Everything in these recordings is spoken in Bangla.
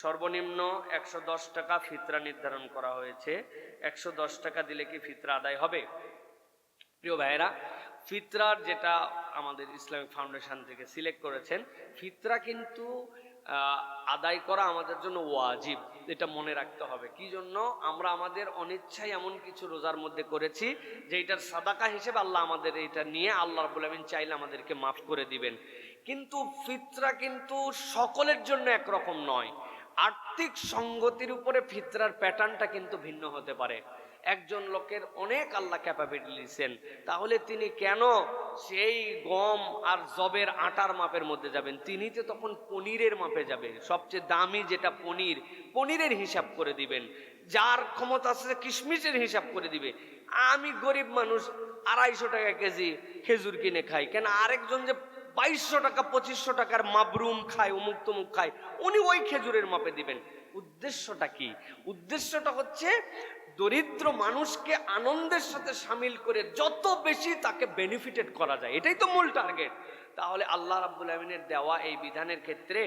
সর্বনিম্ন 110 টাকা ফিতরা নির্ধারণ করা হয়েছে। 110 টাকা দিলে কি ফিতরা আদায় হবে? প্রিয় ভাইয়েরা, ফিতরার যেটা আমাদের ইসলামিক ফাউন্ডেশন থেকে সিলেক্ট করেছেন, ফিতরা কিন্তু আদায় করা আমাদের জন্য ওয়াজিব। এটা মনে রাখতে হবে। কি জন্য? আমরা আমাদের অনিচ্ছায় এমন কিছু রোজার মধ্যে করেছি যেটার সাদাকা হিসেবে আল্লাহ আমাদের এটা নিয়ে আল্লাহ রাব্বুল আমিন চাইলে আমাদেরকে মাফ করে দিবেন। কিন্তু ফিতরা কিন্তু সকলের জন্য একরকম নয়। আর্থিক সঙ্গতির উপরে ফিতরার প্যাটার্নটা কিন্তু ভিন্ন হতে পারে। একজন লোকের অনেক আল্লাহ ক্যাপাবিলিটি দিয়েছেন, তাহলে তিনি কেন সেই গম আর জবের আটার মাপের মধ্যে যাবেন? তিনি তো তখন পনিরের মাপে যাবে। সবচেয়ে দামি যেটা পনিরের হিসাব করে দিবেন। যার ক্ষমতা আছে কিশমিশের হিসাব করে দিবে। আমি গরিব মানুষ, 250 টাকা কেজি খেজুর কিনে খাই, কেন আরেকজন যে 2200 টাকা 2500 টাকার মাবরুম খায়, অমুক তমুক খায়, উনি ওই খেজুরের মাপে দিবেন। উদ্দেশ্যটা কি? উদ্দেশ্যটা হচ্ছে দরিদ্র মানুষকে আনন্দের সাথে সামিল করে যত বেশি তাকে বেনিফিটেড করা যায়, এটাই তো মূল টার্গেট। তাহলে আল্লাহ রাব্বুল আমিনের দেওয়া এই বিধানের ক্ষেত্রে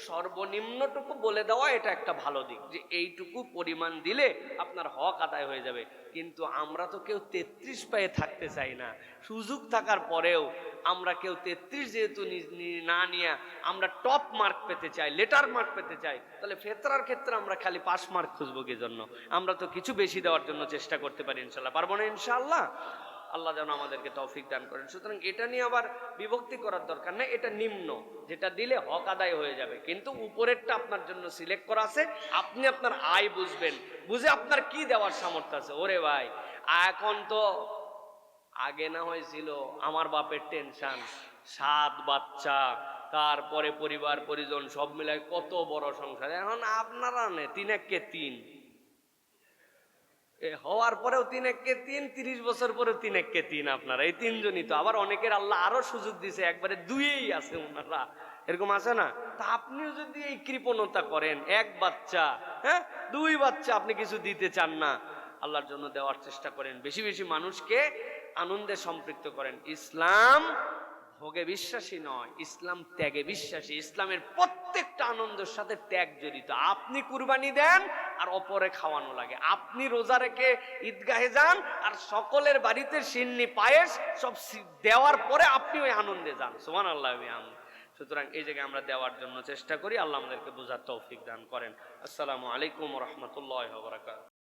সর্বনিম্নটুকু বলে দেওয়া এটা একটা ভালো দিক, যে এইটুকু পরিমাণ দিলে আপনার হক আদায় হয়ে যাবে। কিন্তু আমরা তো কেউ 33 পায়ে থাকতে চাই না। সুযোগ থাকার পরেও আমরা কেউ 33 যেহেতু না নিয়ে আমরা টপ মার্ক পেতে চাই, লেটার মার্ক পেতে চাই, তাহলে ফিতরার ক্ষেত্রে আমরা খালি পাস মার্ক খুঁজবো কি জন্য? আমরা তো কিছু বেশি দেওয়ার জন্য চেষ্টা করতে পারি। ইনশাল্লাহ পারবো না? ইনশাআল্লাহ আল্লাহ যেন আমাদেরকে তৌফিক দান করেন। সুতরাং এটা নিয়ে আবার বিভক্তি করার দরকার নেই। এটা নিম্ন, যেটা দিলে হক আদায় হয়ে যাবে। কিন্তু উপরেরটা আপনার জন্য সিলেক্ট করা আছে। আপনি আপনার আয় বুঝবেন, বুঝে আপনার কি দেওয়ার সামর্থ্য আছে। ওরে ভাই, এখন তো আগে না হয়েছিল আমার বাপের টেনশন, 7 বাচ্চা, তারপরে পরিবার পরিজন সব মিলায় কত বড় সংসার। এখন আপনারা নেই 3 হওয়ার পরেও 3 30 বছর পরেও 3 আপনারা এই 3 জনই তো। আবার অনেকের আল্লাহ আরো সুযোগ দিছে, একবারে 2ই আছে ওনারা, এরকম আছে না? তা আপনিও যদি এই কৃপণতা করেন, 1 বাচ্চা, 2 বাচ্চা, আপনি কিছু দিতে চান না, আল্লাহর জন্য দেওয়ার চেষ্টা করেন। বেশি বেশি মানুষকে আনন্দে সম্পৃক্ত করেন। ইসলাম ভোগে বিশ্বাসী নয়, ইসলাম ত্যাগে বিশ্বাসী। ইসলামের প্রত্যেকটা আনন্দের সাথে ত্যাগ জড়িত। আপনি কুরবানি দেন আর অপরে খাওয়ানো লাগে। আপনি রোজা রেখে ঈদগাহে যান আর সকলের বাড়িতে সিন্নি পায়েস সব দেওয়ার পরে আপনি ওই আনন্দে যান। সুবহানাল্লাহ। সুতরাং এই জায়গায় আমরা দেওয়ার জন্য চেষ্টা করি। আল্লাহ আমাদেরকে বোঝার তৌফিক দান করেন। আসসালামু আলাইকুম ওয়া রাহমাতুল্লাহি ওয়া বারাকাতুহু।